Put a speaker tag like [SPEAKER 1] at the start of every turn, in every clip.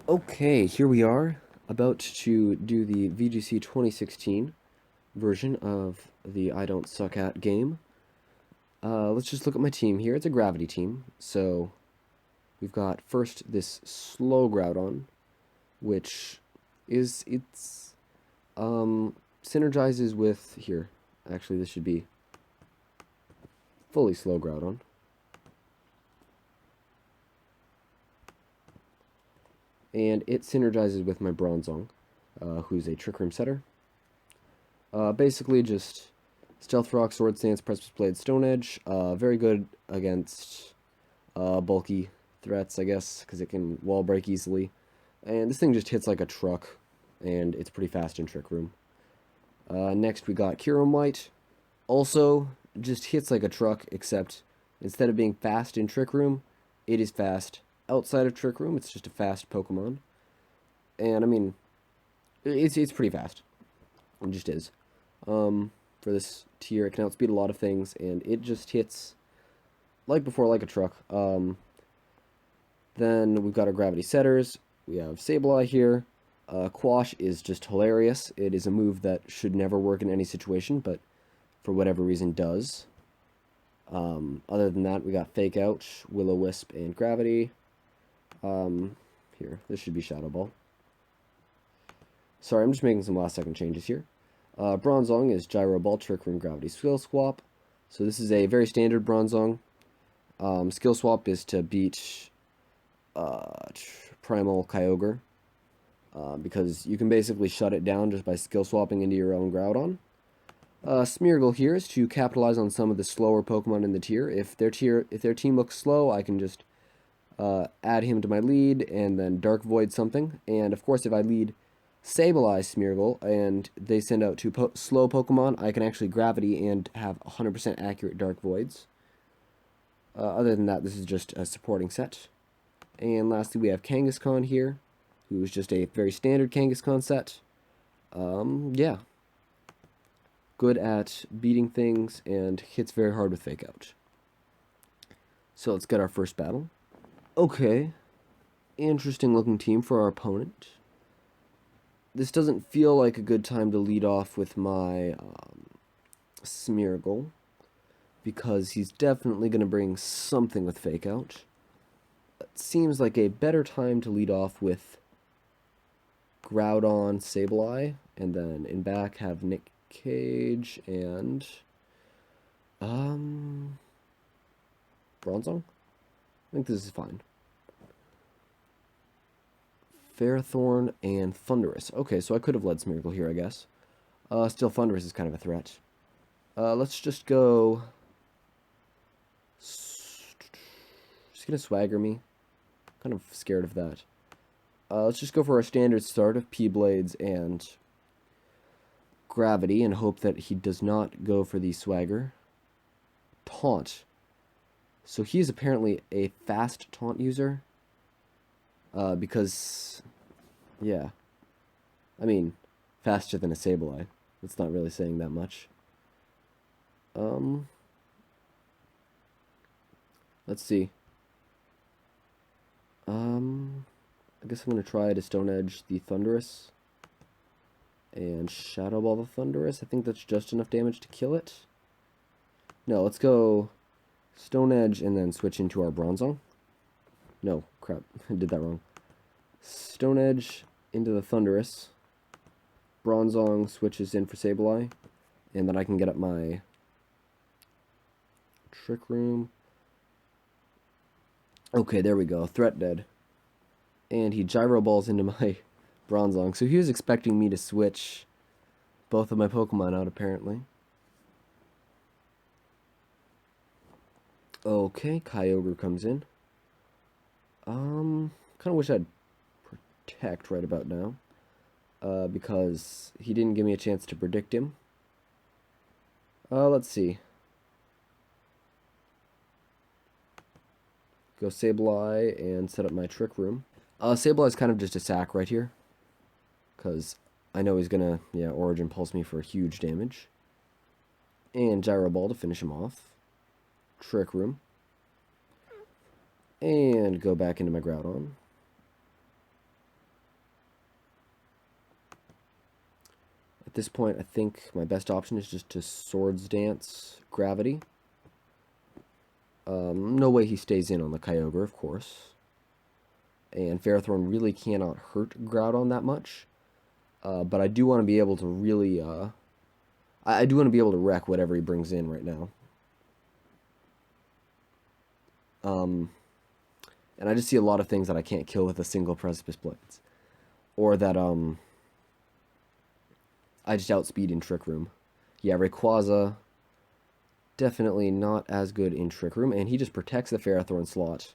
[SPEAKER 1] Okay, here we are, about to do the VGC 2016 version of the I Don't Suck At game. Let's just look at my team here. It's a gravity team, so we've got first this slow Groudon, which it's synergizes with here. Actually, this should be fully slow Groudon. And it synergizes with my Bronzong, who's a Trick Room setter. Basically just Stealth Rock, Sword Stance, Precipice Blade, Stone Edge. Very good against bulky threats, I guess, because it can wall break easily. And this thing just hits like a truck, and it's pretty fast in Trick Room. Next we got Kyurem White. Also, just hits like a truck, except instead of being fast in Trick Room, it is fast outside of Trick Room. It's just a fast Pokemon. And, I mean, it's pretty fast. It just is. For this tier, it can outspeed a lot of things, and it just hits, like before, like a truck. Then we've got our Gravity Setters. We have Sableye here. Quash is just hilarious. It is a move that should never work in any situation, but for whatever reason does. Other than that, we got Fake Out, Will-O-Wisp, and Gravity. Here, this should be Shadow Ball. Sorry, I'm just making some last second changes here. Bronzong is Gyro Ball, Trick Room, Gravity Skill Swap. So this is a very standard Bronzong. Skill Swap is to beat Primal Kyogre. Because you can basically shut it down just by skill swapping into your own Groudon. Smeargle here is to capitalize on some of the slower Pokemon in the tier. If their team looks slow, I can just add him to my lead and then Dark Void something. And of course, if I lead Sableye Smeargle and they send out two slow Pokemon, I can actually Gravity and have 100% accurate Dark Voids. Other than that, this is just a supporting set. And lastly, we have Kangaskhan here, who is just a very standard Kangaskhan set. Yeah. Good at beating things and hits very hard with Fake Out. So let's get our first battle. Okay. Interesting looking team for our opponent. This doesn't feel like a good time to lead off with my Smeargle, because he's definitely going to bring something with Fake Out. It seems like a better time to lead off with Groudon, Sableye, and then in back have Nick Cage and Bronzong. I think this is fine. Ferrothorn and Thundurus. Okay, so I could have led Smeargle here, I guess. Still, Thundurus is kind of a threat. Let's just go. He's gonna swagger me. Kind of scared of that. Let's just go for our standard start of P-Blades and Gravity and hope that he does not go for the swagger. Taunt. So he is apparently a fast taunt user. Because, yeah. I mean, faster than a Sableye. That's not really saying that much. Let's see. I guess I'm going to try to Stone Edge the Thundurus. And Shadow Ball the Thundurus. I think that's just enough damage to kill it. No, let's go Stone Edge and then switch into our Bronzong. No, crap. I did that wrong. Stone Edge into the Thundurus. Bronzong switches in for Sableye. And then I can get up my Trick Room. Okay, there we go. Threat dead. And he Gyro Balls into my Bronzong. So he was expecting me to switch both of my Pokemon out, apparently. Okay, Kyogre comes in. Kind of wish I'd Protect right about now. Because he didn't give me a chance to predict him. Let's see. Go Sableye and set up my Trick Room. Sableye is kind of just a sack right here. Because I know he's gonna, Origin Pulse me for huge damage. And Gyro Ball to finish him off. Trick Room. And go back into my Groudon. At this point, I think my best option is just to Swords Dance Gravity. No way he stays in on the Kyogre, of course. And Ferrothorn really cannot hurt Groudon that much. But I do want to be able to really... I do want to be able to wreck whatever he brings in right now. And I just see a lot of things that I can't kill with a single Precipice Blades. Or that, I just outspeed in Trick Room. Yeah, Rayquaza, definitely not as good in Trick Room, and he just protects the Ferrothorn slot,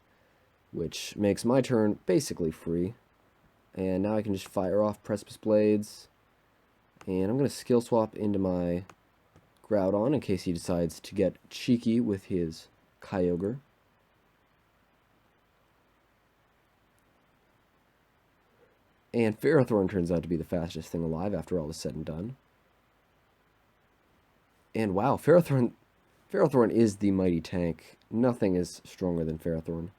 [SPEAKER 1] which makes my turn basically free. And now I can just fire off Precipice Blades, and I'm going to skill swap into my Groudon in case he decides to get cheeky with his Kyogre. And Ferrothorn turns out to be the fastest thing alive after all is said and done. And wow, Ferrothorn is the mighty tank. Nothing is stronger than Ferrothorn.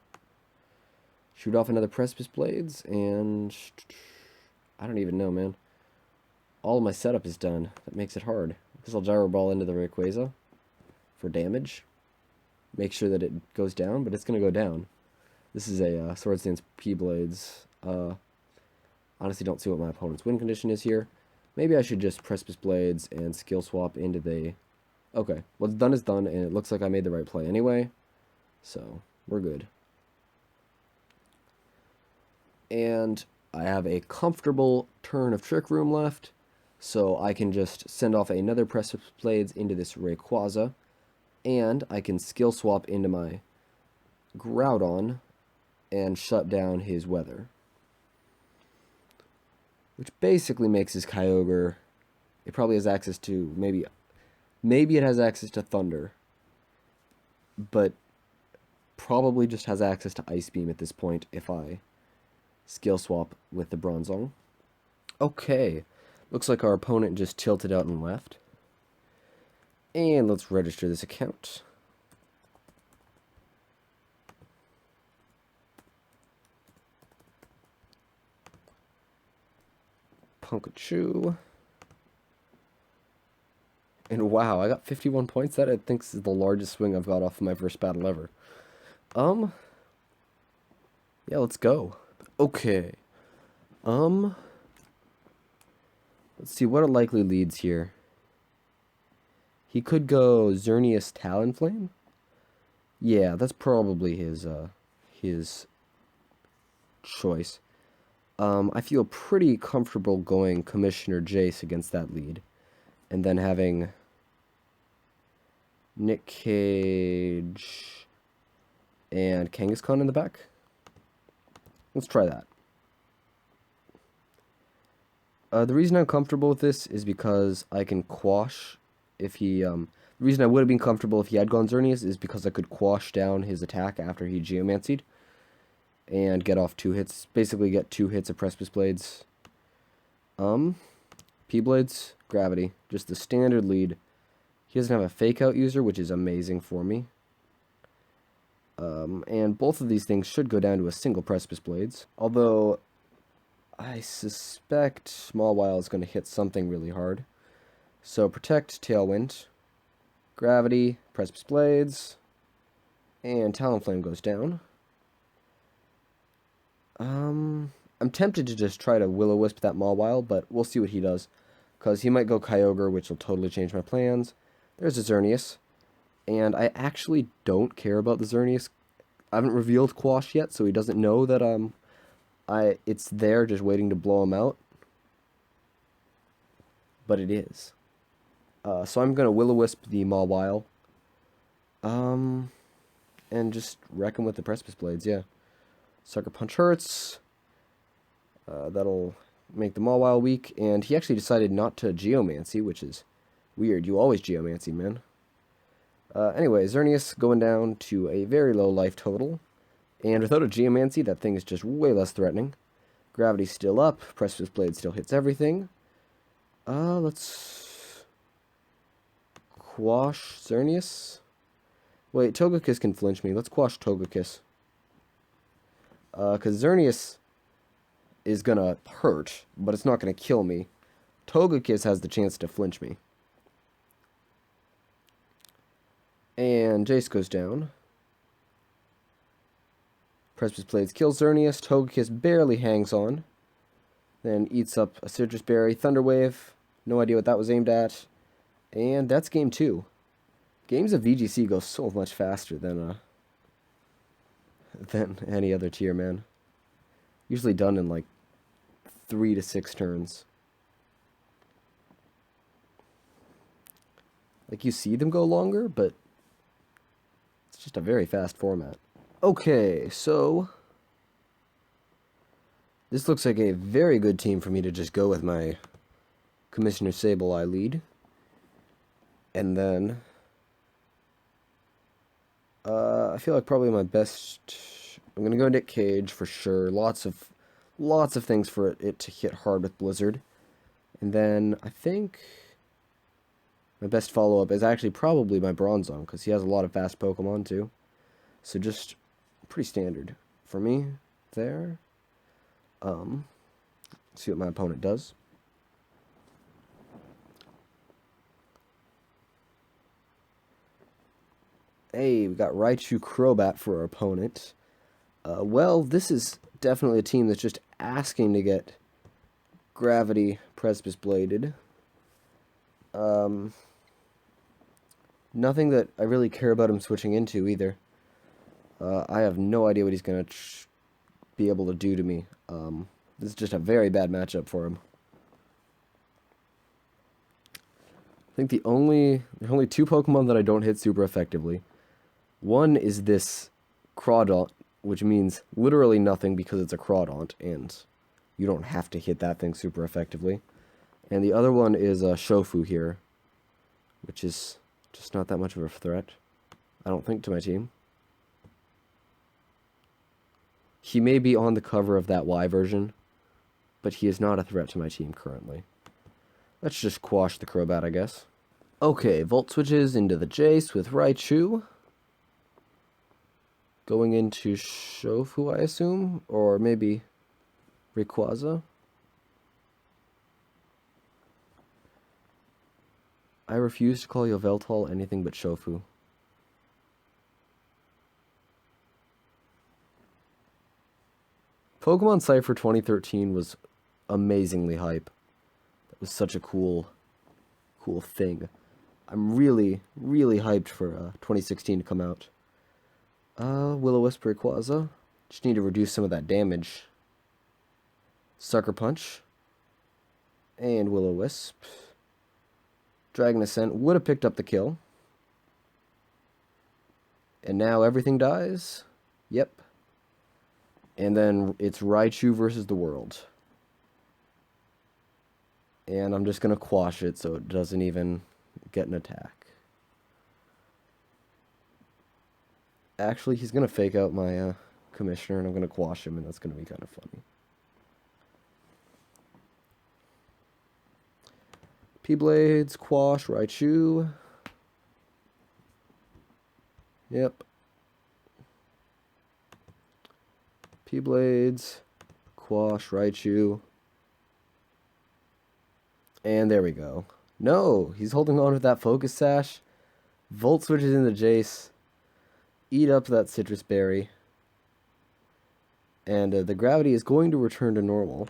[SPEAKER 1] Shoot off another Precipice Blades, and I don't even know, man. All of my setup is done. That makes it hard. Because I'll Gyro Ball into the Rayquaza for damage. Make sure that it goes down, but it's going to go down. This is a Swords Dance P-Blades. Honestly, don't see what my opponent's win condition is here. Maybe I should just Precipice Blades and skill swap into the... Okay, what's done is done, and it looks like I made the right play anyway. So, we're good. And I have a comfortable turn of Trick Room left, so I can just send off another Precipice Blades into this Rayquaza, and I can skill swap into my Groudon and shut down his Weather. Which basically makes his Kyogre, it probably has access to, maybe it has access to Thunder, but probably just has access to Ice Beam at this point if I skill swap with the Bronzong. Okay, looks like our opponent just tilted out and left. And let's register this account. Punkachu. And wow, I got 51 points. That I think is the largest swing I've got off of my first battle ever. Yeah, let's go. Okay. Let's see what are likely leads here. He could go Xerneas Talonflame. Yeah, that's probably his choice. I feel pretty comfortable going Commissioner Jace against that lead. And then having Nick Cage and Kangaskhan in the back. Let's try that. The reason I'm comfortable with this is because I can quash if he... the reason I would have been comfortable if he had gone Xerneas is because I could quash down his attack after he Geomancied and get off 2 hits. Basically get 2 hits of Precipice Blades. P-Blades, Gravity. Just the standard lead. He doesn't have a Fake Out user, which is amazing for me. And both of these things should go down to a single Precipice Blades. Although, I suspect Mawile is going to hit something really hard. So, Protect, Tailwind, Gravity, Precipice Blades, and Talonflame goes down. I'm tempted to just try to Will-O-Wisp that Mawile, but we'll see what he does. Because he might go Kyogre, which will totally change my plans. There's a Xerneas. And I actually don't care about the Xerneas. I haven't revealed Quash yet, so he doesn't know that it's there just waiting to blow him out. But it is. So I'm going to Will-O-Wisp the Mawile. And just wreck him with the Precipice Blades, yeah. Sucker Punch hurts. That'll make the Mawile weak. And he actually decided not to Geomancy, which is weird. You always Geomancy, man. Anyway, Xerneas going down to a very low life total. And without a Geomancy, that thing is just way less threatening. Gravity's still up. Precipice Blade still hits everything. Let's quash Xerneas. Wait, Togekiss can flinch me. Let's quash Togekiss. Because Xerneas is gonna hurt, but it's not gonna kill me. Togekiss has the chance to flinch me. And Jace goes down. Precipice Blades kills Xerneas. Togekiss barely hangs on. Then eats up a Citrus Berry. Thunder Wave. No idea what that was aimed at. And that's game 2. Games of VGC go so much faster than any other tier, man. Usually done in like 3 to 6 turns. Like, you see them go longer, but it's just a very fast format. Okay, so this looks like a very good team for me to just go with my Commissioner Sableye lead. And then I feel like probably my best, I'm going to go Nick Cage for sure. Lots of things for it to hit hard with Blizzard. And then I think my best follow-up is actually probably my Bronzong, because he has a lot of fast Pokemon too. So just pretty standard for me there. See what my opponent does. Hey, we got Raichu Crobat for our opponent. Well, this is definitely a team that's just asking to get Gravity Precipice Bladed. Nothing that I really care about him switching into either. I have no idea what he's going to be able to do to me. This is just a very bad matchup for him. I think there are only 2 Pokemon that I don't hit super effectively. One is this Crawdaunt, which means literally nothing because it's a Crawdaunt, and you don't have to hit that thing super effectively. And the other one is Shofu here, which is just not that much of a threat, I don't think, to my team. He may be on the cover of that Y version, but he is not a threat to my team currently. Let's just quash the Crobat, I guess. Okay, Volt switches into the Jace with Raichu. Going into Shofu, I assume? Or maybe Rayquaza? I refuse to call Yveltal anything but Shofu. Pokemon Cypher 2013 was amazingly hype. That was such a cool thing. I'm really, really hyped for 2016 to come out. Will-O-Wisp Rayquaza. Just need to reduce some of that damage. Sucker Punch. And Will-O-Wisp. Dragon Ascent would have picked up the kill. And now everything dies. Yep. And then it's Raichu versus the world. And I'm just going to quash it so it doesn't even get an attack. Actually, he's going to fake out my Commissioner, and I'm going to quash him, and that's going to be kind of funny. P-Blades, quash, Raichu. Yep. P-Blades, quash, Raichu. And there we go. No, he's holding on with that Focus Sash. Volt switches into Jace. Eat up that Citrus Berry. And the gravity is going to return to normal.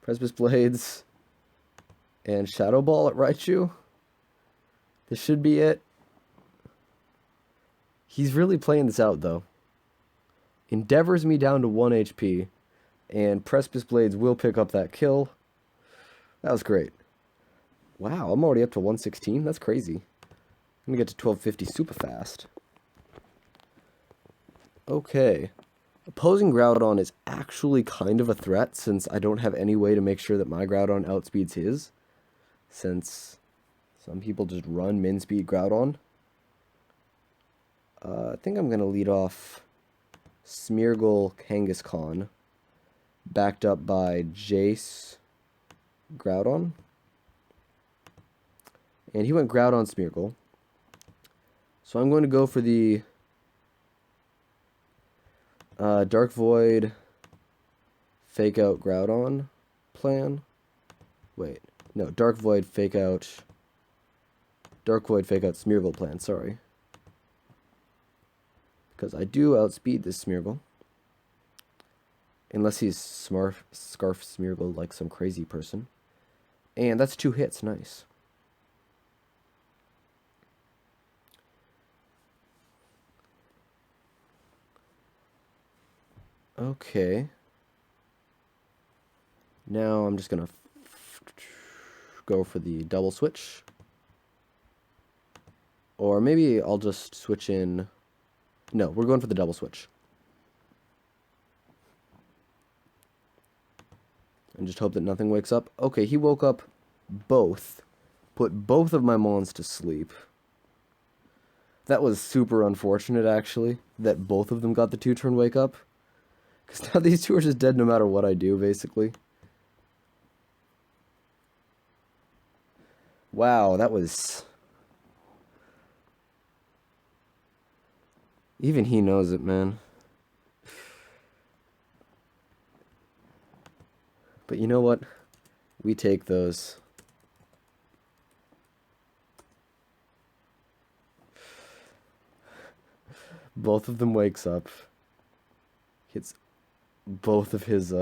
[SPEAKER 1] Precipice Blades. And Shadow Ball at Raichu. This should be it. He's really playing this out, though. Endeavors me down to 1 HP. And Precipice Blades will pick up that kill. That was great. Wow, I'm already up to 116. That's crazy. I'm going to get to 1250 super fast. Okay. Opposing Groudon is actually kind of a threat, since I don't have any way to make sure that my Groudon outspeeds his. Since some people just run min speed Groudon. I think I'm going to lead off Smeargle Kangaskhan, backed up by Jace Groudon. And he went Groudon Smeargle. So I'm going to go for the Dark Void Fake Out Groudon plan. Wait, No, Dark Void, fake out. Dark Void, fake out Smeargle plan, sorry. Because I do outspeed this Smeargle. Unless he's Scarf Smeargle like some crazy person. And that's 2 hits, nice. Okay. Now I'm just gonna go for the double switch. Or maybe I'll just switch in... No, we're going for the double switch. And just hope that nothing wakes up. Okay, he woke up both. Put both of my mons to sleep. That was super unfortunate, actually, that both of them got the 2-turn wake up. Because now these 2 are just dead no matter what I do, basically. Wow, that was... Even he knows it, man. But you know what? We take those. Both of them wakes up. Hits both of his,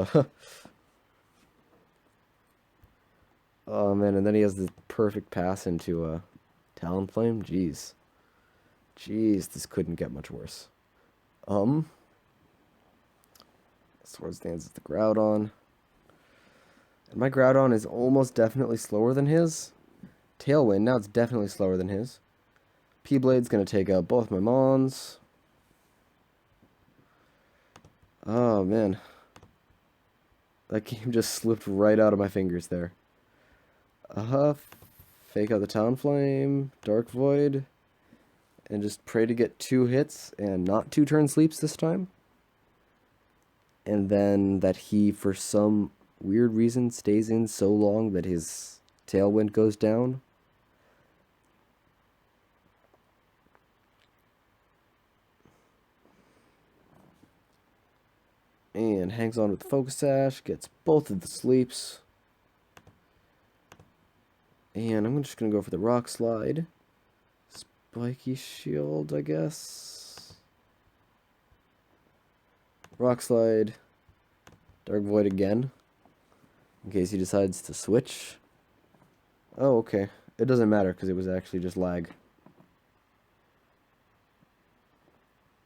[SPEAKER 1] Oh, man, and then he has the perfect pass into, Talonflame? Jeez. Jeez, this couldn't get much worse. Swords Dance is the Groudon. And my Groudon is almost definitely slower than his. Tailwind, now it's definitely slower than his. P-Blade's gonna take out both my Mons. Oh, man. That game just slipped right out of my fingers there. Fake out the Talonflame, Dark Void, and just pray to get 2 hits and not 2-turn sleeps this time. And then that he, for some weird reason, stays in so long that his Tailwind goes down. And hangs on with Focus Sash, gets both of the sleeps. And I'm just going to go for the Rock Slide. Spiky Shield, I guess. Rock Slide. Dark Void again. In case he decides to switch. Oh, okay. It doesn't matter because it was actually just lag.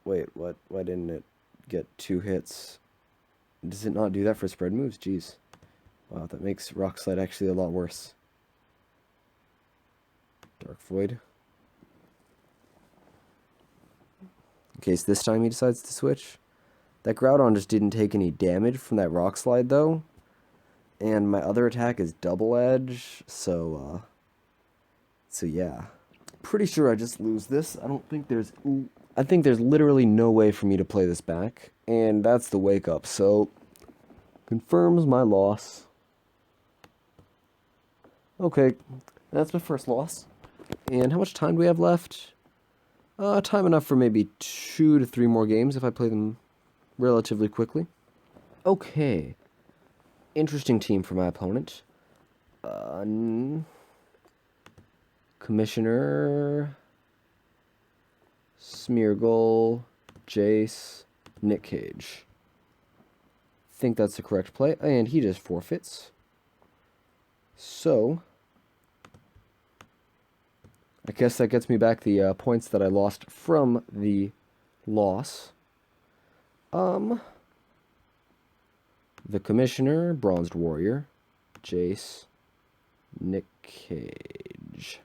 [SPEAKER 1] Wait, what? Why didn't it get 2 hits? Does it not do that for spread moves? Jeez. Wow, that makes Rock Slide actually a lot worse. Dark Void. In case this time he decides to switch. That Groudon just didn't take any damage from that Rock Slide, though. And my other attack is Double Edge, so yeah. Pretty sure I just lose this. I think there's literally no way for me to play this back. And that's the wake up, so confirms my loss. Okay, that's my first loss. And how much time do we have left? Time enough for maybe 2 to 3 more games if I play them relatively quickly. Okay. Interesting team for my opponent. Commissioner, Smeargle, Jace, Nick Cage. Think that's the correct play, and he just forfeits. So, I guess that gets me back the points that I lost from the loss. The Commissioner, Bronzed Warrior, Jace, Nick Cage.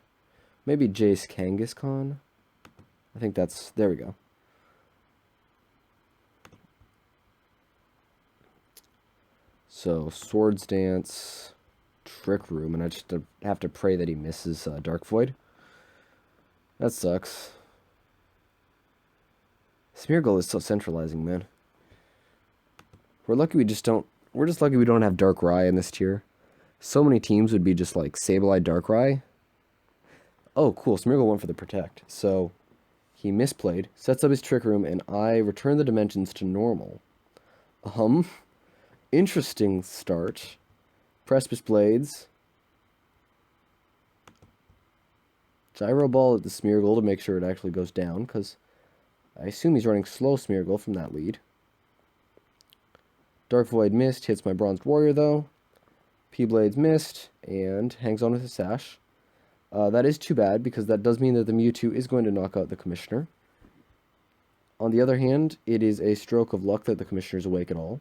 [SPEAKER 1] Maybe Jace Kangaskhan? I think that's... There we go. So, Swords Dance, Trick Room, and I just have to pray that he misses Dark Void. That sucks. Smeargle is so centralizing, man. We're lucky we just don't... We're just lucky we don't have Darkrai in this tier. So many teams would be just like Sableye Darkrai. Oh, cool. Smeargle went for the Protect. So, he misplayed, sets up his Trick Room, and I return the dimensions to normal. Interesting start. Precipice Blades. Gyro Ball at the Smeargle to make sure it actually goes down, because I assume he's running slow Smeargle from that lead. Dark Void missed, hits my Bronzed Warrior though. P-Blades missed, and hangs on with his Sash. That is too bad, because that does mean that the Mewtwo is going to knock out the Commissioner. On the other hand, it is a stroke of luck that the Commissioner's awake at all.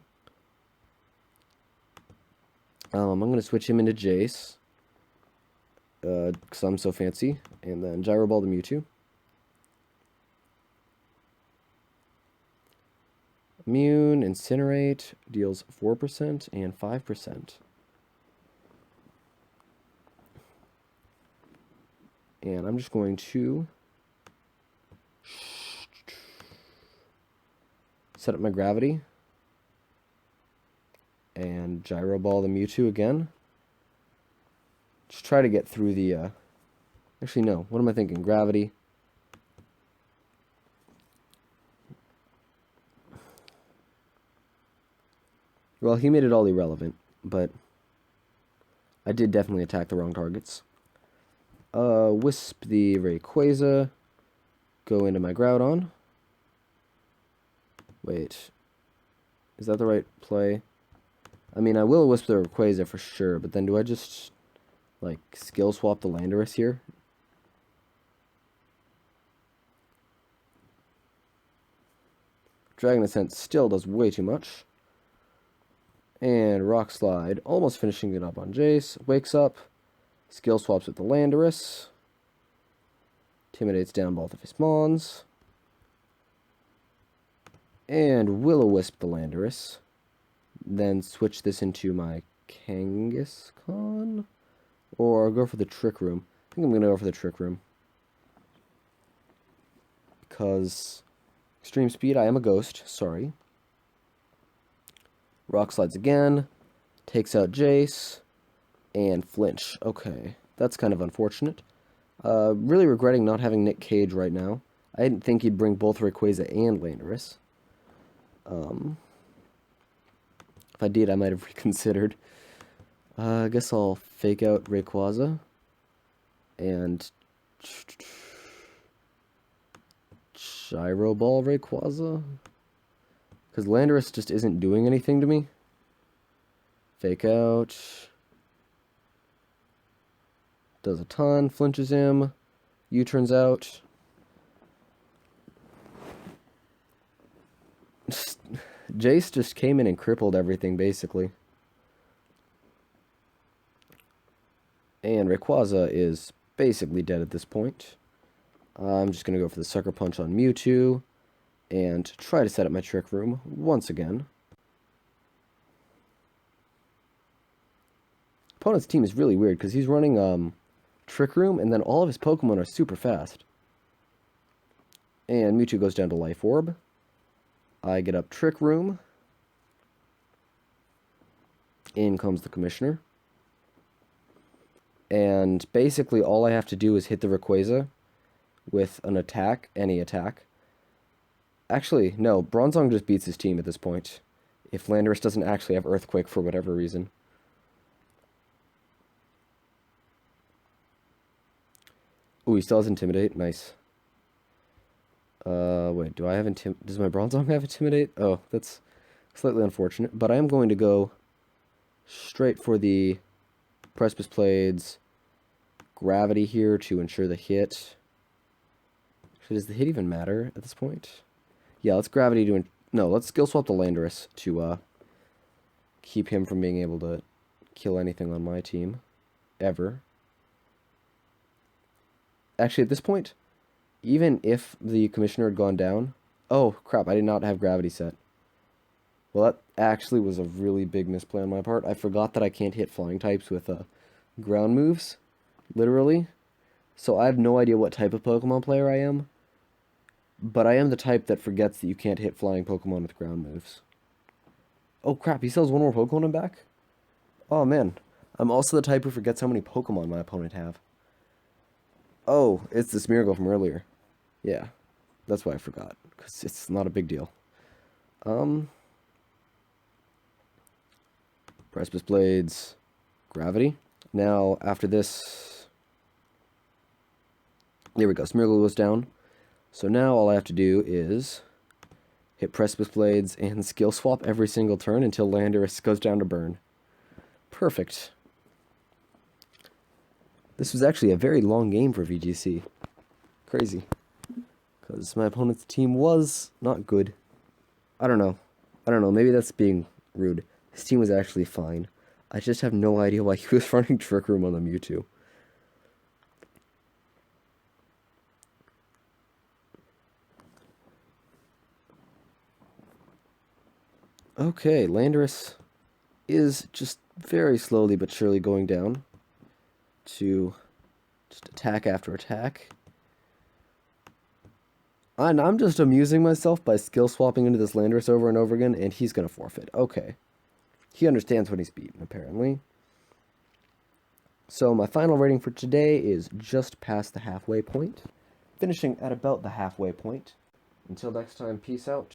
[SPEAKER 1] I'm going to switch him into Jace, because I'm so fancy, and then Gyro Ball the Mewtwo. Immune, Incinerate, deals 4% and 5%. And I'm just going to set up my Gravity. And Gyro Ball the Mewtwo again. Just try to get through the, actually no, what am I thinking? Gravity. Well, he made it all irrelevant, but I did definitely attack the wrong targets. Wisp the Rayquaza. Go into my Groudon. Wait. Is that the right play? I mean, I will Wisp the Rayquaza for sure, but then do I just, like, skill swap the Landorus here? Dragon Ascent still does way too much. And Rock Slide, almost finishing it up on Jace. Wakes up. Skill swaps with the Landorus. Intimidates down both of his Mons. And Will-O-Wisp the Landorus. Then switch this into my Kangaskhan. Or go for the Trick Room. I think I'm going to go for the Trick Room. Because Extreme Speed, I am a ghost. Sorry. Rock Slides again. Takes out Jace. And Flinch. Okay. That's kind of unfortunate. Really regretting not having Nick Cage right now. I didn't think he'd bring both Rayquaza and Landorus. If I did, I might have reconsidered. I guess I'll fake out Rayquaza. And Gyro Ball Rayquaza. Because Landorus just isn't doing anything to me. Fake out. Does a ton. Flinches him. U-turns out. Jace just came in and crippled everything, basically. And Rayquaza is basically dead at this point. I'm just going to go for the Sucker Punch on Mewtwo. And try to set up my Trick Room once again. Opponent's team is really weird because he's running Trick Room and then all of his Pokemon are super fast. And Mewtwo goes down to Life Orb. I get up Trick Room. In comes the Commissioner. And basically all I have to do is hit the Rayquaza with an attack, any attack. Actually, no, Bronzong just beats his team at this point. If Landorus doesn't actually have Earthquake for whatever reason. Ooh, he still has Intimidate. Nice. Wait, do I have does my Bronzong have Intimidate? Oh, that's slightly unfortunate. But I am going to go straight for the Precipice Blades Gravity here to ensure the hit. Actually, does the hit even matter at this point? Yeah, let's Gravity to... No, let's Skill Swap the Landorus to keep him from being able to kill anything on my team. Ever. Actually, at this point, even if the Commissioner had gone down... Oh, crap, I did not have Gravity set. Well, that actually was a really big misplay on my part. I forgot that I can't hit flying types with ground moves, literally. So I have no idea what type of Pokemon player I am. But I am the type that forgets that you can't hit flying Pokemon with ground moves. Oh crap, he still has one more Pokemon back? Oh man, I'm also the type who forgets how many Pokemon my opponent have. Oh, it's the Smeargle from earlier. Yeah, that's why I forgot, because it's not a big deal. Precipice Blades, Gravity. Now, after this... There we go. Smeargle goes down. So now all I have to do is hit Precipice Blades and skill swap every single turn until Landorus goes down to burn. Perfect. This was actually a very long game for VGC. Crazy. Because my opponent's team was not good. I don't know. Maybe that's being rude. His team was actually fine. I just have no idea why he was running Trick Room on the Mewtwo. Okay, Landorus is just very slowly but surely going down to just attack after attack. And I'm just amusing myself by skill swapping into this Landorus over and over again, and he's going to forfeit. Okay. He understands when he's beaten, apparently. So my final rating for today is just past the halfway point, finishing at about the halfway point. Until next time, peace out.